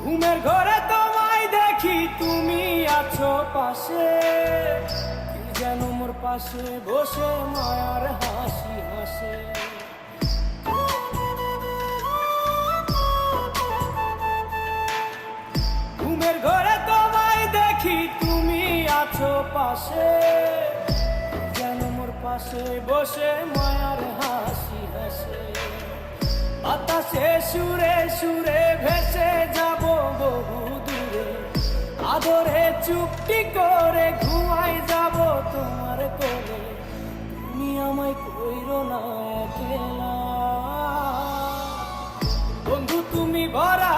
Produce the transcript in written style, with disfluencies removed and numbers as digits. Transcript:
ঘুমের ঘরে তোমায় দেখি তুমি আছো পাশে, কি যেন মোর পাশে বসে মায়ার হাসি হাসে। ঘুমের ঘরে তোমায় দেখি তুমি আছো পাশে, কি যেন মোর পাশে বসে মায়ার হাসি হাসে। বাতাসে সুরে সুরে ভেসে যাব বহু দূরে, আদরে চুপটি করে ঘুমাই যাব তোমার কোলে। তুমি আমায় কইরো না একলা, বন্ধু তুমি ভরা